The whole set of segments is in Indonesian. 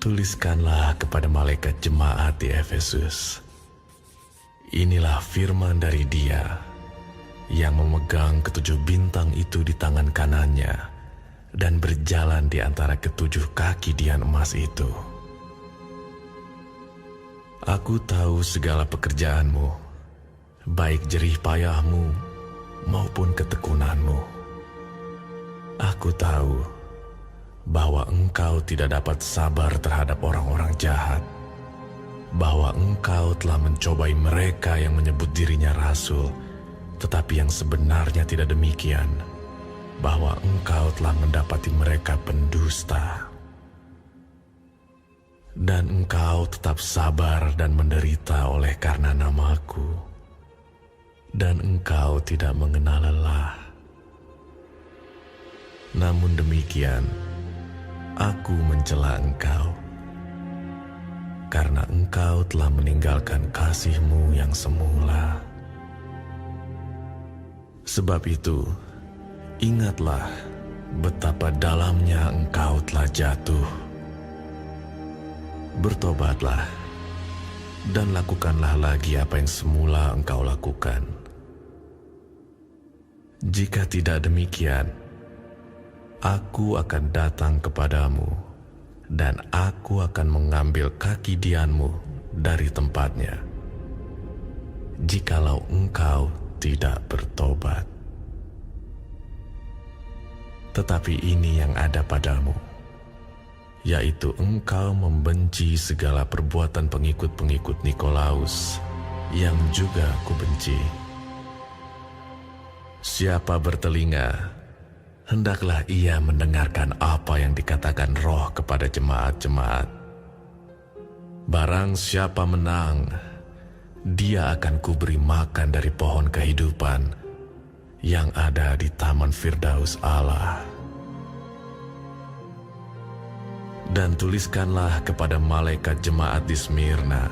Tuliskanlah kepada malaikat jemaat di Efesus. Inilah firman dari Dia yang memegang ketujuh bintang itu di tangan kanannya dan berjalan di antara ketujuh kaki dian emas itu. Aku tahu segala pekerjaanmu, baik jerih payahmu maupun ketekunanmu. Aku tahu bahwa engkau tidak dapat sabar terhadap orang-orang jahat, bahwa engkau telah mencobai mereka yang menyebut dirinya rasul, tetapi yang sebenarnya tidak demikian, bahwa engkau telah mendapati mereka pendusta. Dan engkau tetap sabar dan menderita oleh karena namaku, dan engkau tidak mengenal lelah. Namun demikian, aku mencela engkau, karena engkau telah meninggalkan kasihmu yang semula. Sebab itu, ingatlah betapa dalamnya engkau telah jatuh. Bertobatlah, dan lakukanlah lagi apa yang semula engkau lakukan. Jika tidak demikian, aku akan datang kepadamu, dan aku akan mengambil kaki dianmu dari tempatnya, jikalau engkau tidak bertobat. Tetapi ini yang ada padamu, yaitu engkau membenci segala perbuatan pengikut-pengikut Nikolaus, yang juga aku benci. Siapa bertelinga, hendaklah ia mendengarkan apa yang dikatakan Roh kepada jemaat-jemaat. Barang siapa menang, dia akan kuberi makan dari pohon kehidupan yang ada di Taman Firdaus Allah. Dan tuliskanlah kepada malaikat jemaat di Smyrna,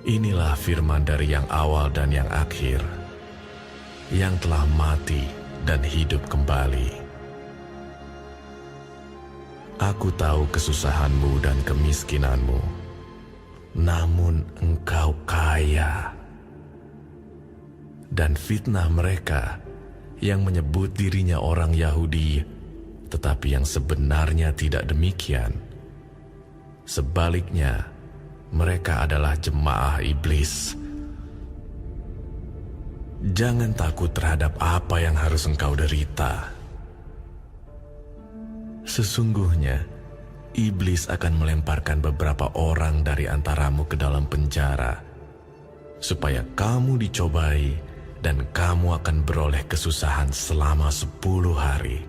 inilah firman dari yang awal dan yang akhir, yang telah mati dan hidup kembali. Aku tahu kesusahanmu dan kemiskinanmu, namun engkau kaya. Dan fitnah mereka yang menyebut dirinya orang Yahudi, tetapi yang sebenarnya tidak demikian. Sebaliknya, mereka adalah jemaah iblis. Jangan takut terhadap apa yang harus engkau derita. Sesungguhnya, iblis akan melemparkan beberapa orang dari antaramu ke dalam penjara, supaya kamu dicobai dan kamu akan beroleh kesusahan selama 10 hari.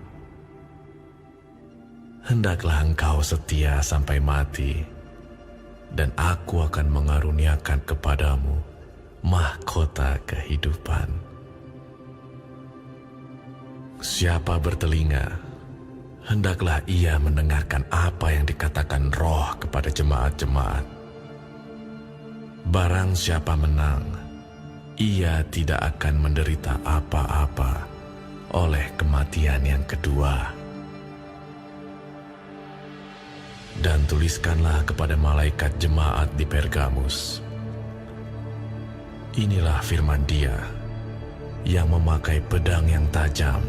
Hendaklah engkau setia sampai mati, dan aku akan mengaruniakan kepadamu mahkota kehidupan. Siapa bertelinga, hendaklah ia mendengarkan apa yang dikatakan Roh kepada jemaat-jemaat. Barang siapa menang, ia tidak akan menderita apa-apa oleh kematian yang kedua. Dan tuliskanlah kepada malaikat jemaat di Pergamus, inilah firman Dia yang memakai pedang yang tajam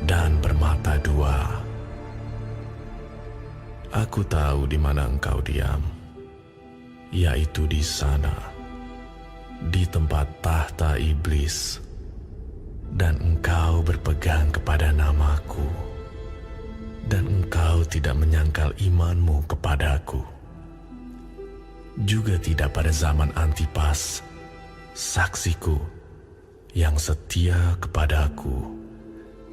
dan bermata dua. Aku tahu di mana engkau diam, yaitu di sana, di tempat tahta iblis, dan engkau berpegang kepada namaku, dan engkau tidak menyangkal imanmu kepadaku. Juga tidak pada zaman Antipas, saksiku, yang setia kepadaku,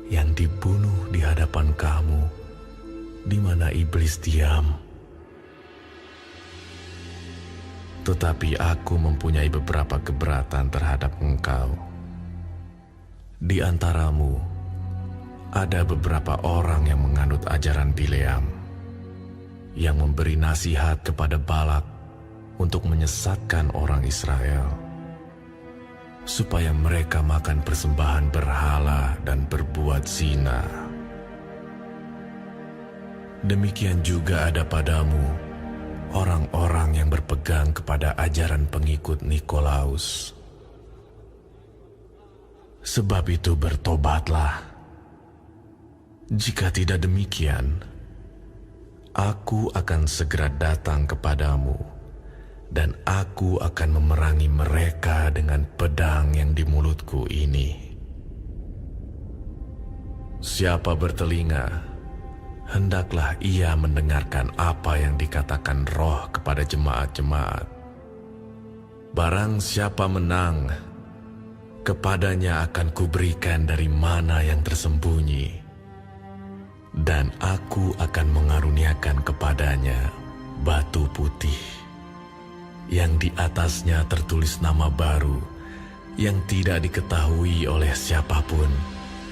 yang dibunuh di hadapan kamu, di mana iblis diam. Tetapi aku mempunyai beberapa keberatan terhadap engkau. Di antaramu ada beberapa orang yang menganut ajaran Bileam, yang memberi nasihat kepada Balak untuk menyesatkan orang Israel, supaya mereka makan persembahan berhala dan berbuat zina. Demikian juga ada padamu orang-orang yang berpegang kepada ajaran pengikut Nikolaus. Sebab itu bertobatlah. Jika tidak demikian, aku akan segera datang kepadamu, dan aku akan memerangi mereka dengan pedang yang di mulutku ini. Siapa bertelinga, hendaklah ia mendengarkan apa yang dikatakan Roh kepada jemaat-jemaat. Barang siapa menang, kepadanya akan kuberikan dari mana yang tersembunyi, dan aku akan mengaruniakan kepadanya batu putih, yang di atasnya tertulis nama baru yang tidak diketahui oleh siapapun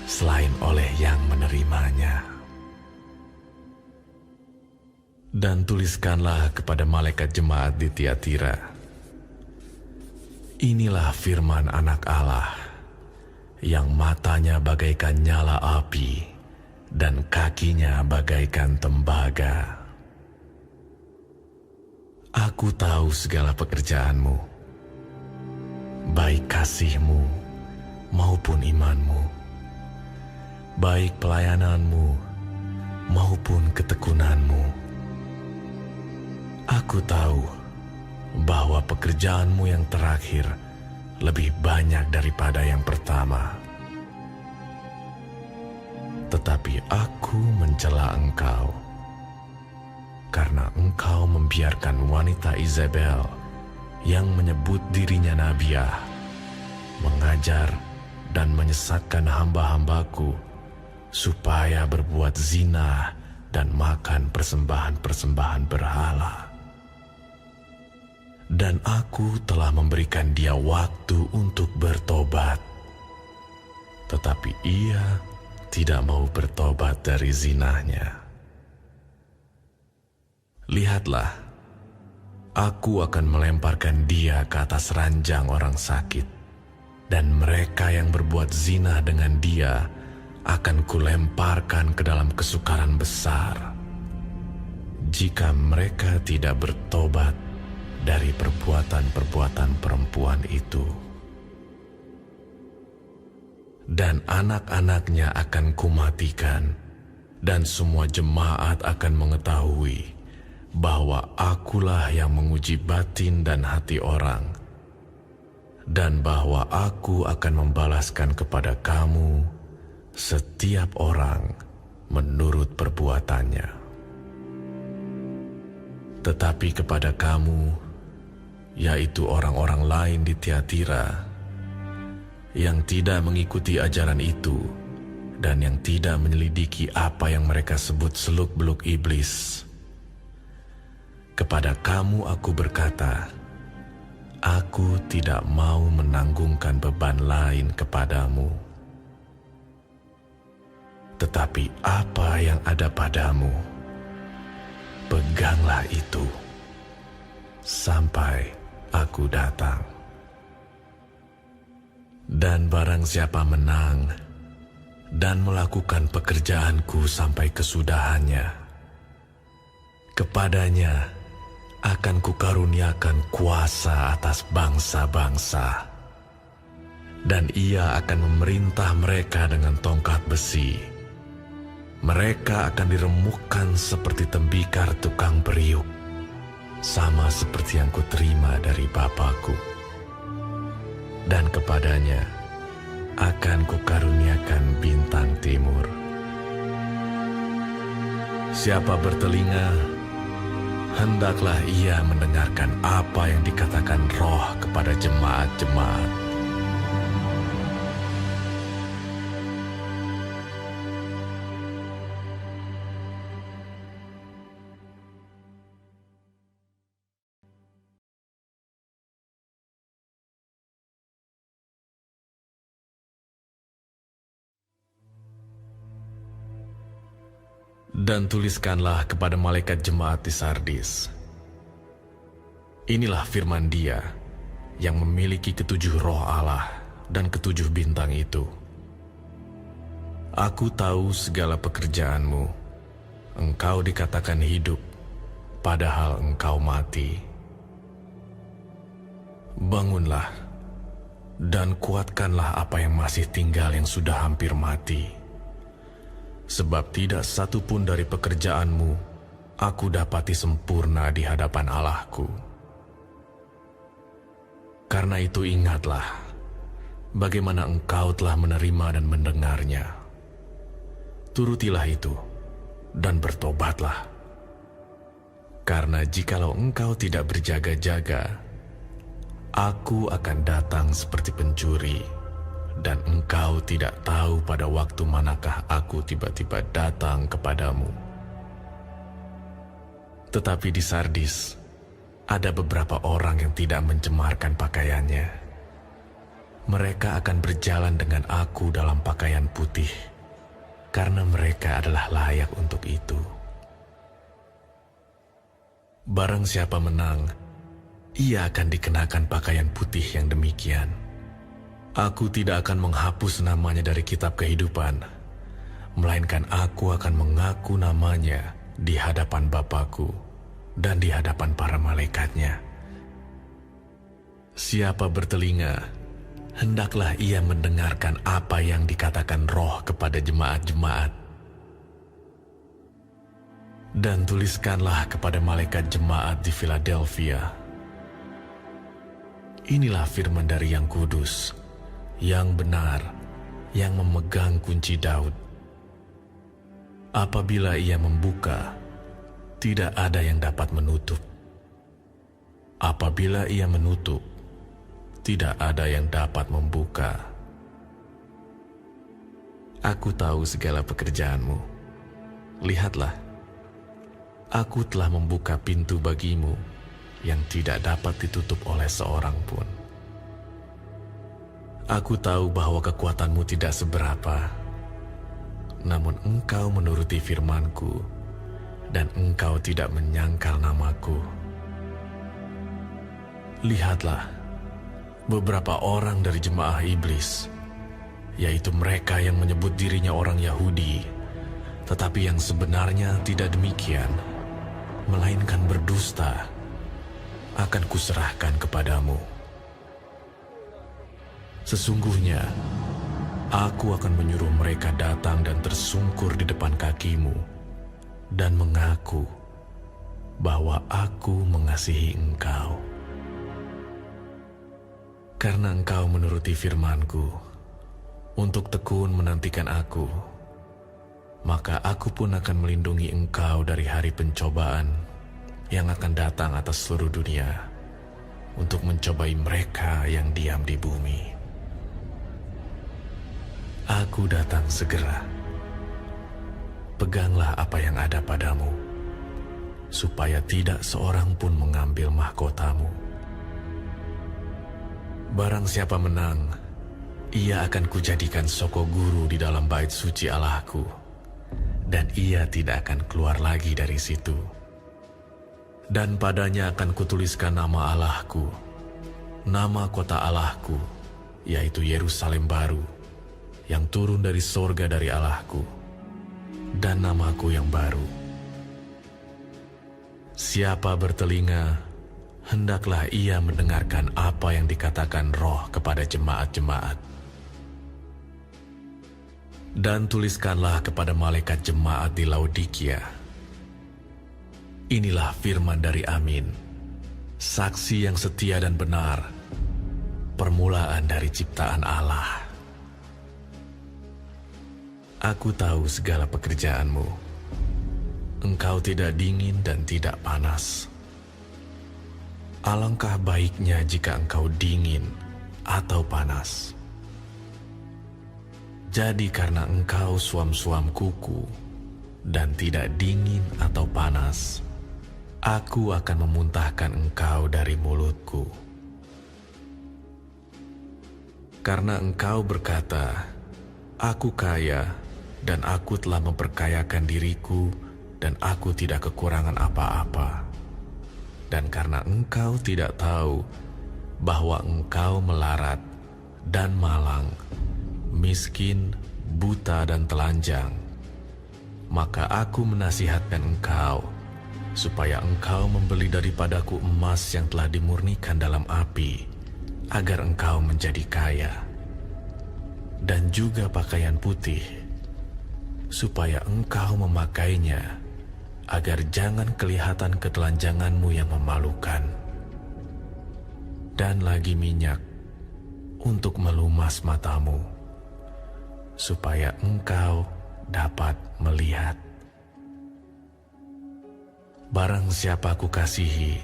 selain oleh yang menerimanya. Dan tuliskanlah kepada malaikat jemaat di Tiatira, inilah firman Anak Allah, yang matanya bagaikan nyala api, dan kakinya bagaikan tembaga. Aku tahu segala pekerjaanmu, baik kasihmu maupun imanmu, baik pelayananmu maupun ketekunanmu. Aku tahu bahwa pekerjaanmu yang terakhir lebih banyak daripada yang pertama. Tetapi aku mencela engkau, karena engkau membiarkan wanita Izabel yang menyebut dirinya nabiah, mengajar dan menyesatkan hamba-hambaku supaya berbuat zina dan makan persembahan-persembahan berhala. Dan aku telah memberikan dia waktu untuk bertobat, tetapi ia tidak mau bertobat dari zinahnya. Lihatlah, aku akan melemparkan dia ke atas ranjang orang sakit, dan mereka yang berbuat zina dengan dia akan kulemparkan ke dalam kesukaran besar, jika mereka tidak bertobat dari perbuatan-perbuatan perempuan itu. Dan anak-anaknya akan kumatikan, dan semua jemaat akan mengetahui bahwa akulah yang menguji batin dan hati orang, dan bahwa aku akan membalaskan kepada kamu setiap orang menurut perbuatannya. Tetapi kepada kamu, yaitu orang-orang lain di Tiatira, yang tidak mengikuti ajaran itu dan yang tidak menyelidiki apa yang mereka sebut seluk-beluk iblis, kepada kamu aku berkata, aku tidak mau menanggungkan beban lain kepadamu. Tetapi apa yang ada padamu, peganglah itu sampai aku datang. Dan barang siapa menang dan melakukan pekerjaanku sampai kesudahannya, kepadanya akan kukaruniakan kuasa atas bangsa-bangsa, dan ia akan memerintah mereka dengan tongkat besi. Mereka akan diremukkan seperti tembikar tukang periuk, sama seperti yang kuterima dari Bapakku. Dan kepadanya akan kukaruniakan bintang timur. Siapa bertelinga, hendaklah ia mendengarkan apa yang dikatakan Roh kepada jemaat-jemaat. Dan tuliskanlah kepada malaikat jemaat di Sardis, inilah firman Dia yang memiliki ketujuh roh Allah dan ketujuh bintang itu. Aku tahu segala pekerjaanmu, engkau dikatakan hidup, padahal engkau mati. Bangunlah, dan kuatkanlah apa yang masih tinggal yang sudah hampir mati. Sebab tidak satu pun dari pekerjaanmu aku dapati sempurna di hadapan Allahku. Karena itu ingatlah, bagaimana engkau telah menerima dan mendengarnya. Turutilah itu, dan bertobatlah. Karena jikalau engkau tidak berjaga-jaga, aku akan datang seperti pencuri, dan engkau tidak tahu pada waktu manakah aku tiba-tiba datang kepadamu. Tetapi di Sardis, ada beberapa orang yang tidak mencemarkan pakaiannya. Mereka akan berjalan dengan aku dalam pakaian putih, karena mereka adalah layak untuk itu. Barang siapa menang, ia akan dikenakan pakaian putih yang demikian. Aku tidak akan menghapus namanya dari kitab kehidupan, melainkan aku akan mengaku namanya di hadapan Bapa-Ku dan di hadapan para malaikatnya. Siapa bertelinga, hendaklah ia mendengarkan apa yang dikatakan Roh kepada jemaat-jemaat. Dan tuliskanlah kepada malaikat jemaat di Philadelphia, inilah firman dari yang kudus, yang benar, yang memegang kunci Daud. Apabila ia membuka, tidak ada yang dapat menutup. Apabila ia menutup, tidak ada yang dapat membuka. Aku tahu segala pekerjaanmu. Lihatlah, aku telah membuka pintu bagimu yang tidak dapat ditutup oleh seorang pun. Aku tahu bahwa kekuatanmu tidak seberapa, namun engkau menuruti firman-Ku, dan engkau tidak menyangkal nama-Ku. Lihatlah, beberapa orang dari jemaah iblis, yaitu mereka yang menyebut dirinya orang Yahudi, tetapi yang sebenarnya tidak demikian, melainkan berdusta, akan kuserahkan kepadamu. Sesungguhnya, aku akan menyuruh mereka datang dan tersungkur di depan kakimu, dan mengaku bahwa aku mengasihi engkau. Karena engkau menuruti firman-Ku, untuk tekun menantikan aku, maka aku pun akan melindungi engkau dari hari pencobaan yang akan datang atas seluruh dunia untuk mencobai mereka yang diam di bumi. Aku datang segera. Peganglah apa yang ada padamu, supaya tidak seorang pun mengambil mahkotamu. Barang siapa menang, ia akan kujadikan soko guru di dalam bait suci Allahku, dan ia tidak akan keluar lagi dari situ. Dan padanya akan kutuliskan nama Allahku, nama kota Allahku, yaitu Yerusalem baru, yang turun dari sorga dari Allahku, dan namaku yang baru. Siapa bertelinga, hendaklah ia mendengarkan apa yang dikatakan Roh kepada jemaat-jemaat. Dan tuliskanlah kepada malaikat jemaat di Laodikia, inilah firman dari Amin, saksi yang setia dan benar, permulaan dari ciptaan Allah. Aku tahu segala pekerjaanmu. Engkau tidak dingin dan tidak panas. Alangkah baiknya jika engkau dingin atau panas. Jadi karena engkau suam-suam kuku dan tidak dingin atau panas, aku akan memuntahkan engkau dari mulutku. Karena engkau berkata, aku kaya dan aku telah memperkayakan diriku dan aku tidak kekurangan apa-apa. Dan karena engkau tidak tahu bahwa engkau melarat dan malang, miskin, buta dan telanjang, maka aku menasihatkan engkau, supaya engkau membeli daripadaku emas yang telah dimurnikan dalam api, agar engkau menjadi kaya, dan juga pakaian putih, supaya engkau memakainya, agar jangan kelihatan ketelanjanganmu yang memalukan, dan lagi minyak untuk melumas matamu, supaya engkau dapat melihat. Barang siapa kukasihi,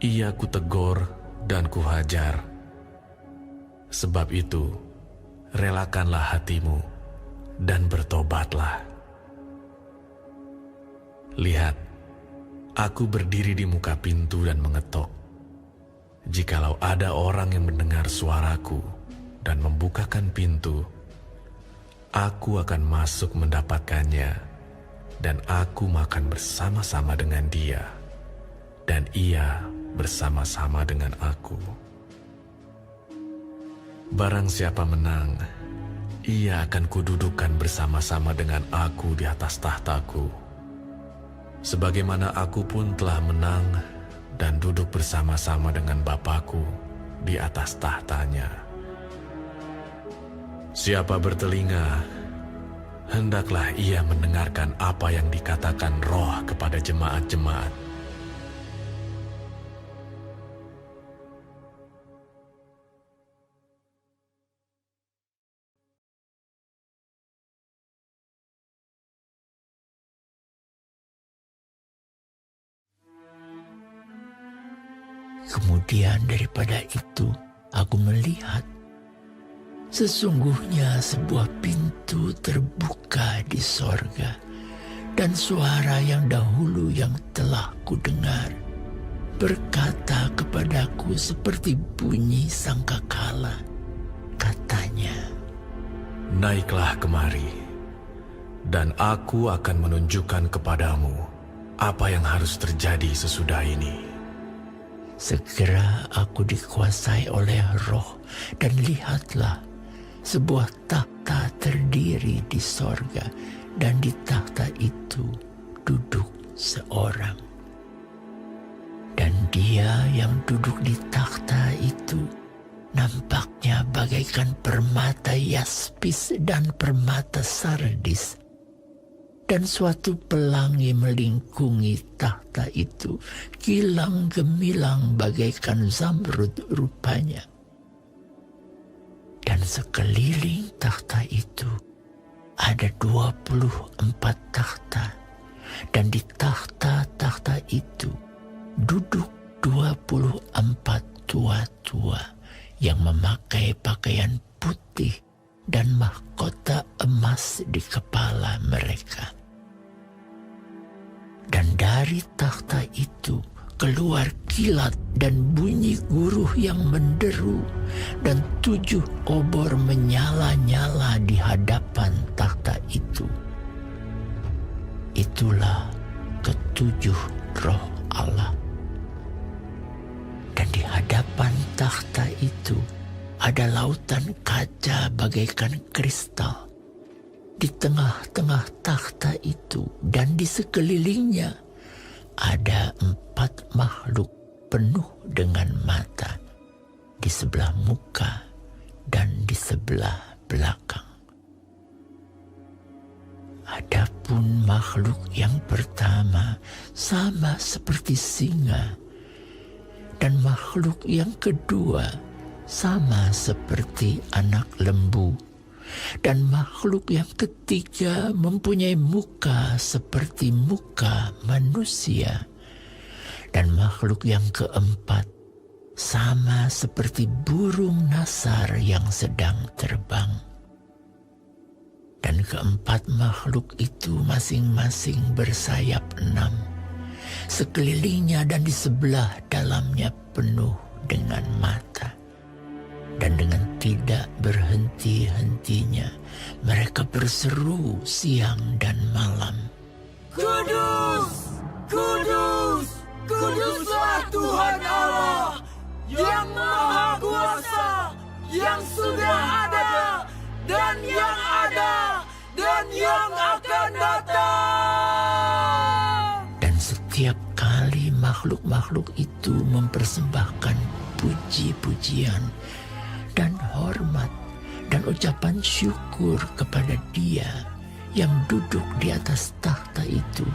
ia kutegur dan kuhajar. Sebab itu, relakanlah hatimu dan bertobatlah. Lihat, aku berdiri di muka pintu dan mengetok. Jikalau ada orang yang mendengar suaraku dan membukakan pintu, aku akan masuk mendapatkannya, dan aku makan bersama-sama dengan dia, dan ia bersama-sama dengan aku. Barang siapa menang, ia akan kududukan bersama-sama dengan aku di atas tahtaku, sebagaimana aku pun telah menang dan duduk bersama-sama dengan Bapakku di atas tahtanya. Siapa bertelinga, hendaklah ia mendengarkan apa yang dikatakan Roh kepada jemaat-jemaat. Kemudian daripada itu, aku melihat sesungguhnya sebuah pintu terbuka di sorga, dan suara yang dahulu yang telah kudengar berkata kepadaku seperti bunyi sangkakala. Katanya, Naiklah kemari, dan aku akan menunjukkan kepadamu apa yang harus terjadi sesudah ini. segera aku dikuasai oleh Roh, dan lihatlah, sebuah takhta terdiri di sorga, dan di takhta itu duduk seorang. Dan dia yang duduk di takhta itu nampaknya bagaikan permata yaspis dan permata sardis, dan suatu pelangi melingkungi takhta itu, kilang gemilang bagaikan zamrud rupanya. Dan sekeliling takhta itu ada 24 takhta, dan di takhta-takhta itu duduk 24 tua-tua yang memakai pakaian putih dan mahkota emas di kepala mereka. Dan dari takhta itu keluar kilat dan bunyi guruh yang menderu, dan 7 obor menyala-nyala di hadapan takhta itu. Itulah ketujuh roh Allah. Dan di hadapan takhta itu ada lautan kaca bagaikan kristal. Di tengah-tengah takhta itu dan di sekelilingnya ada 4 makhluk penuh dengan mata di sebelah muka dan di sebelah belakang. Adapun makhluk yang pertama sama seperti singa, dan makhluk yang kedua sama seperti anak lembu, dan makhluk yang ketiga mempunyai muka seperti muka manusia, dan makhluk yang keempat sama seperti burung nasar yang sedang terbang. Dan keempat makhluk itu masing-masing bersayap 6, sekelilingnya dan di sebelah dalamnya penuh dengan mata. Dan dengan tidak berhenti-hentinya mereka berseru siang dan malam, Kudus, kudus, kuduslah Tuhan Allah yang Maha Kuasa, yang sudah ada dan yang akan datang. Setiap kali makhluk-makhluk itu mempersembahkan puji-pujian dan hormat dan ucapan syukur kepada Dia yang duduk di atas takhta itu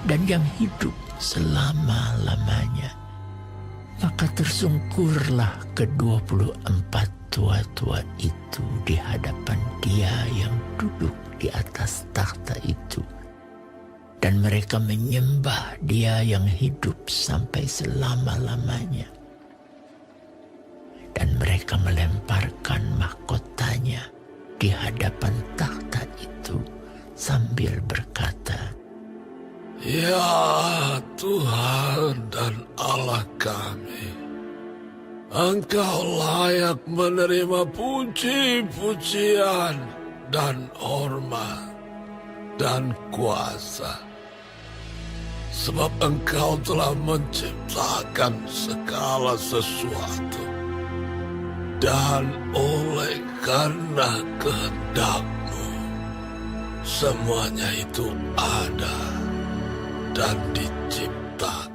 dan yang hidup selama-lamanya, maka tersungkurlah ke-24 tua-tua itu di hadapan Dia yang duduk di atas takhta itu. Dan mereka menyembah Dia yang hidup sampai selama-lamanya. Dan mereka melemparkan mahkotanya di hadapan takhta itu sambil berkata, "Ya Tuhan dan Allah kami, Engkau layak menerima puji-pujian dan hormat dan kuasa. Sebab Engkau telah menciptakan segala sesuatu, dan oleh karena kehendak-Mu, semuanya itu ada dan diciptakan."